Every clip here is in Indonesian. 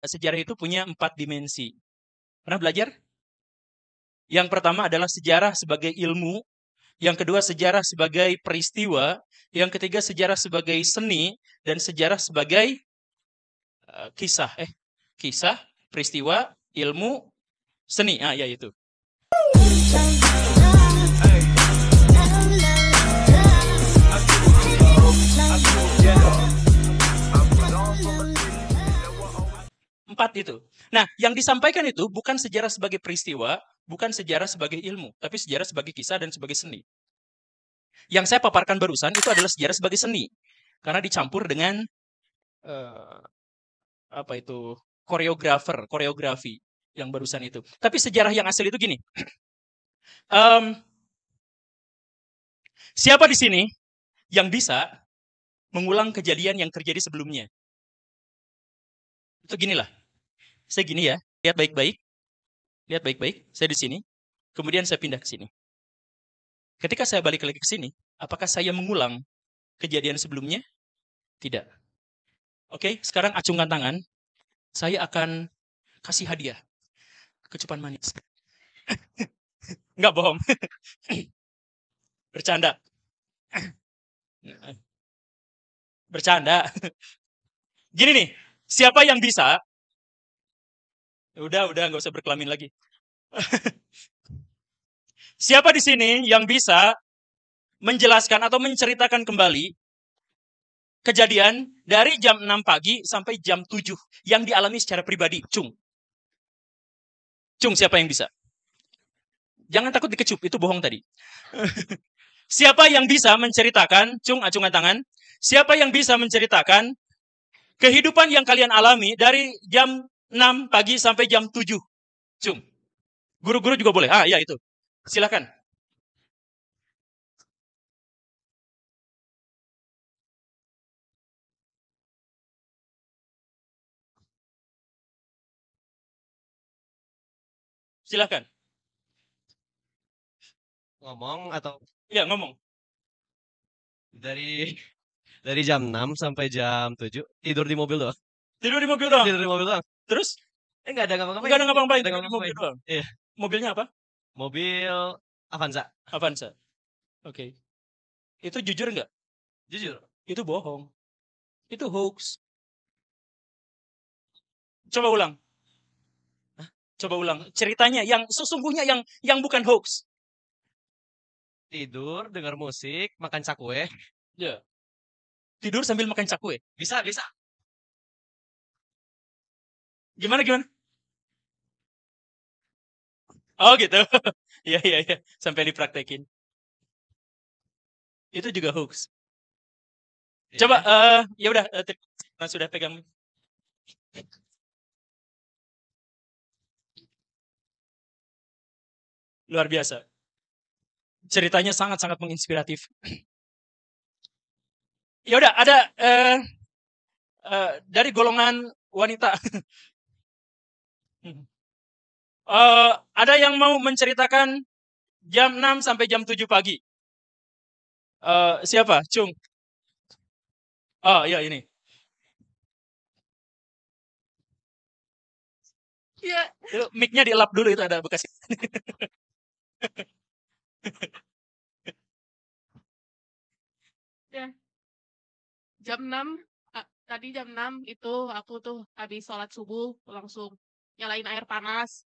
sejarah itu punya 4 dimensi. Pernah belajar? Yang pertama adalah sejarah sebagai ilmu, yang kedua sejarah sebagai peristiwa, yang ketiga sejarah sebagai seni, dan sejarah sebagai kisah. Kisah, peristiwa, ilmu, seni. Ah, ya itu. Empat itu. Nah, yang disampaikan itu bukan sejarah sebagai peristiwa, bukan sejarah sebagai ilmu, tapi sejarah sebagai kisah dan sebagai seni. Yang saya paparkan barusan itu adalah sejarah sebagai seni, karena dicampur dengan eh, apa itu koreografi yang barusan itu. Tapi sejarah yang asli itu gini. Em, siapa di sini yang bisa mengulang kejadian yang terjadi sebelumnya? Itu ginilah. Saya gini ya. Lihat baik-baik. Lihat baik-baik. Saya di sini. Kemudian saya pindah ke sini. Ketika saya balik lagi ke sini, apakah saya mengulang kejadian sebelumnya? Tidak. Oke, sekarang acungkan tangan. Saya akan kasih hadiah. Kecupan manis. Enggak bohong. Bercanda. Bercanda. Gini nih, siapa yang bisa? Udah, nggak usah berkelamin lagi. Siapa di sini yang bisa menjelaskan atau menceritakan kembali kejadian dari jam 6 pagi sampai jam 7 yang dialami secara pribadi? Cung. Cung, siapa yang bisa? Jangan takut dikecup, itu bohong tadi. Siapa yang bisa menceritakan, Cung, acungan tangan. Siapa yang bisa menceritakan kehidupan yang kalian alami dari jam 6 pagi sampai jam 7? Cung. Guru-guru juga boleh. Ah, ya itu. Silakan. Silakan. Ngomong atau Ya, ngomong. dari dari jam 6 sampai jam 7 tidur di mobil doang. Tidur di mobil doang. Tidur di mobil doang. Terus? Enggak ada ngapa-ngapain. Enggak ada ngapa-ngapain, Enggak ada tidur di mobil ngapa-ngapain. doang. Iya. Mobilnya apa? Mobil Avanza. Avanza. Oke. Itu jujur nggak? Jujur. Itu bohong. Itu hoax. Coba ulang. Coba ulang. Ceritanya yang sesungguhnya yang bukan hoax. Tidur, dengar musik, makan cakwe. Ya. Tidur sambil makan cakwe. Bisa, bisa. Gimana gimana? Oh gitu. Iya iya iya. Sampai dipraktekin. Itu juga hoax. Coba Iya. ya udah sudah pegang. Luar biasa. Ceritanya sangat-sangat menginspiratif. Ya udah ada dari golongan wanita. Ada yang mau menceritakan jam 6 sampai jam 7 pagi? Siapa? Cung. Oh, iya ini. Iya, itu mic-nya dielap dulu itu ada bekas. Ya, jam 6, tadi jam 6 itu aku tuh habis sholat subuh langsung nyalain air panas.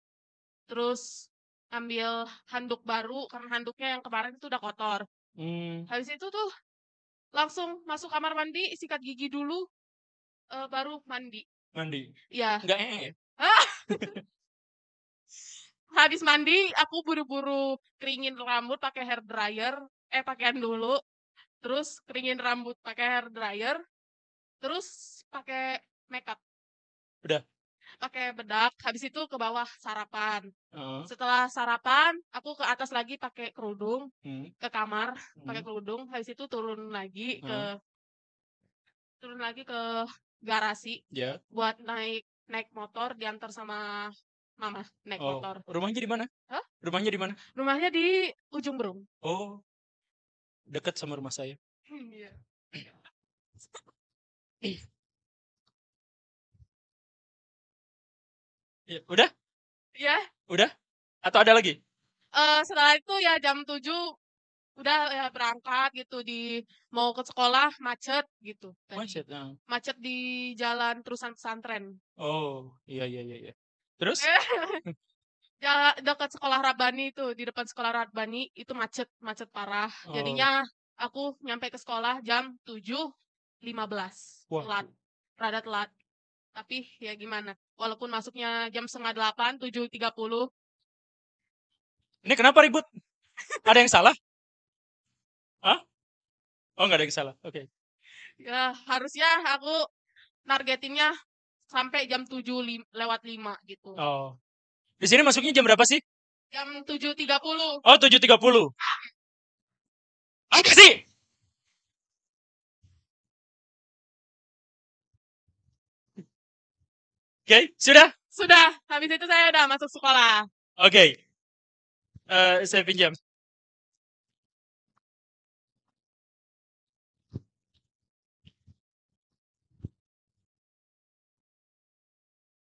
Terus ambil handuk baru karena handuknya yang kemarin itu udah kotor. Habis itu tuh langsung masuk kamar mandi, sikat gigi dulu, baru mandi. Mandi. Ya. Enggak Habis mandi aku buru-buru keringin rambut pakai hair dryer, pakaian dulu. Terus keringin rambut pakai hair dryer, terus pakai makeup. Udah. Pakai bedak, habis itu ke bawah sarapan. Heeh. Setelah sarapan, aku ke atas lagi pakai kerudung, ke kamar pakai Hmm. kerudung, habis itu turun lagi ke garasi Ya. buat naik motor diantar sama mama naik Oh, motor. rumahnya di mana? Hah? Rumahnya di mana? Rumahnya di Ujung Berung. Oh, dekat sama rumah saya. Iya. Ya, udah? Ya, Udah? Atau ada lagi? setelah itu ya jam 7 udah ya berangkat gitu mau ke sekolah macet gitu tadi. Macet. Nah. Macet di jalan terusan pesantren. Oh, iya, iya, iya, iya. Terus? Dekat sekolah Rabbani itu, di depan sekolah Rabbani itu macet, macet parah. Oh, Jadinya aku nyampe ke sekolah jam 7.15. wah. Telat, rada telat. Tapi ya gimana? Walaupun masuknya jam 7.30, 7.30. Ini kenapa ribut? Ada yang salah? Hah? Oh, nggak ada yang salah. Oke. Ya harusnya aku nargetinnya sampai jam 7.05 gitu. Oh. Di sini masuknya jam berapa sih? Jam 7.30. Oh, 7.30. Apa sih? Oke, sudah? Sudah, habis itu saya udah masuk sekolah. Oke. Saya pinjam.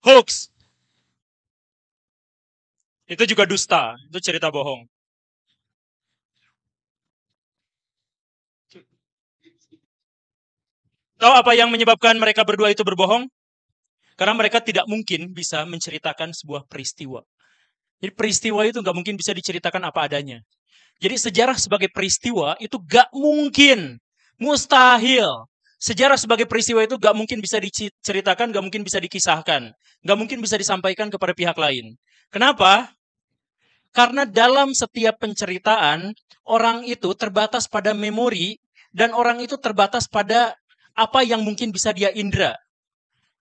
Hoax. Itu juga dusta. Itu cerita bohong. Tahu apa yang menyebabkan mereka berdua itu berbohong? Karena mereka tidak mungkin bisa menceritakan sebuah peristiwa. Jadi peristiwa itu nggak mungkin bisa diceritakan apa adanya. Jadi sejarah sebagai peristiwa itu nggak mungkin. Mustahil. Sejarah sebagai peristiwa itu nggak mungkin bisa diceritakan, nggak mungkin bisa dikisahkan. Nggak mungkin bisa disampaikan kepada pihak lain. Kenapa? Karena dalam setiap penceritaan, orang itu terbatas pada memori, dan orang itu terbatas pada apa yang mungkin bisa dia indra.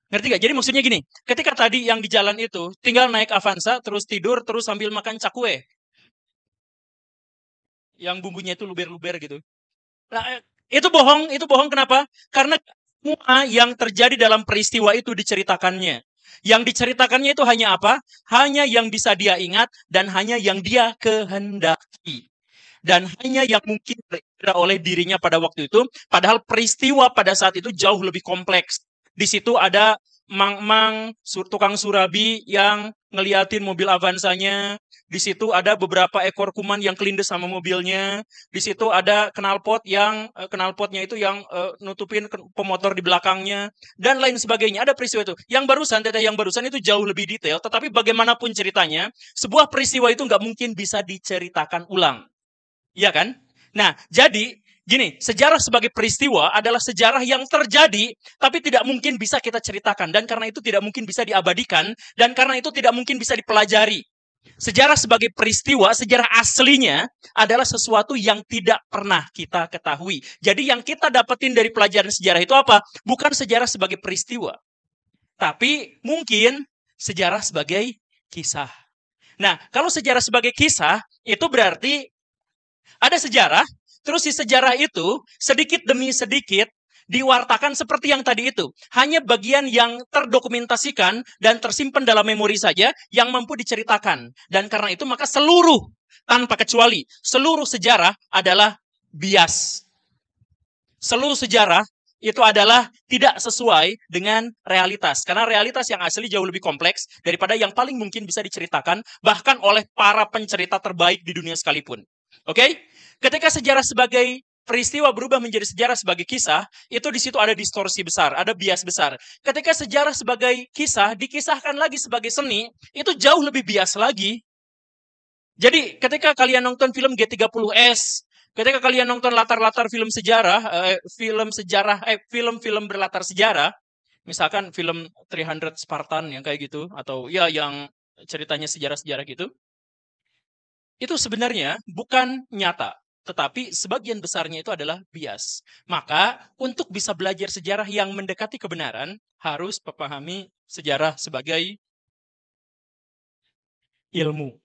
Ngerti gak? Jadi maksudnya gini, ketika tadi yang di jalan itu, tinggal naik Avanza, terus tidur, terus sambil makan cakwe. Yang bumbunya itu luber-luber gitu. Nah, itu bohong kenapa? Karena semua yang terjadi dalam peristiwa itu diceritakannya. Yang diceritakannya itu hanya apa? Hanya yang bisa dia ingat dan hanya yang dia kehendaki. Dan hanya yang mungkin terkira oleh dirinya pada waktu itu. Padahal peristiwa pada saat itu jauh lebih kompleks. Di situ ada mang-mang tukang surabi yang ngeliatin mobil Avanzanya. Di situ ada beberapa ekor kuman yang kelindes sama mobilnya. Di situ ada knalpotnya itu yang nutupin pemotor di belakangnya dan lain sebagainya. Ada peristiwa itu. Yang barusan itu jauh lebih detail. Tetapi bagaimanapun ceritanya, sebuah peristiwa itu nggak mungkin bisa diceritakan ulang. Iya kan? Nah, jadi gini, sejarah sebagai peristiwa adalah sejarah yang terjadi, tapi tidak mungkin bisa kita ceritakan. Dan karena itu tidak mungkin bisa diabadikan, dan karena itu tidak mungkin bisa dipelajari. Sejarah sebagai peristiwa, sejarah aslinya adalah sesuatu yang tidak pernah kita ketahui. Jadi yang kita dapetin dari pelajaran sejarah itu apa? Bukan sejarah sebagai peristiwa, tapi mungkin sejarah sebagai kisah. Nah, kalau sejarah sebagai kisah, itu berarti ada sejarah, terus si sejarah itu sedikit demi sedikit diwartakan seperti yang tadi itu. Hanya bagian yang terdokumentasikan dan tersimpan dalam memori saja yang mampu diceritakan. Dan karena itu maka seluruh, tanpa kecuali, seluruh sejarah adalah bias. Seluruh sejarah itu adalah tidak sesuai dengan realitas. Karena realitas yang asli jauh lebih kompleks daripada yang paling mungkin bisa diceritakan bahkan oleh para pencerita terbaik di dunia sekalipun. Oke? Ketika sejarah sebagai peristiwa berubah menjadi sejarah sebagai kisah, itu di situ ada distorsi besar, ada bias besar. Ketika sejarah sebagai kisah dikisahkan lagi sebagai seni, itu jauh lebih bias lagi. Jadi ketika kalian nonton film G30S, ketika kalian nonton latar-latar film film-film berlatar sejarah, misalkan film 300 Spartan yang kayak gitu, atau ya yang ceritanya sejarah-sejarah gitu, itu sebenarnya bukan nyata, tetapi sebagian besarnya itu adalah bias. Maka untuk bisa belajar sejarah yang mendekati kebenaran, harus memahami sejarah sebagai ilmu.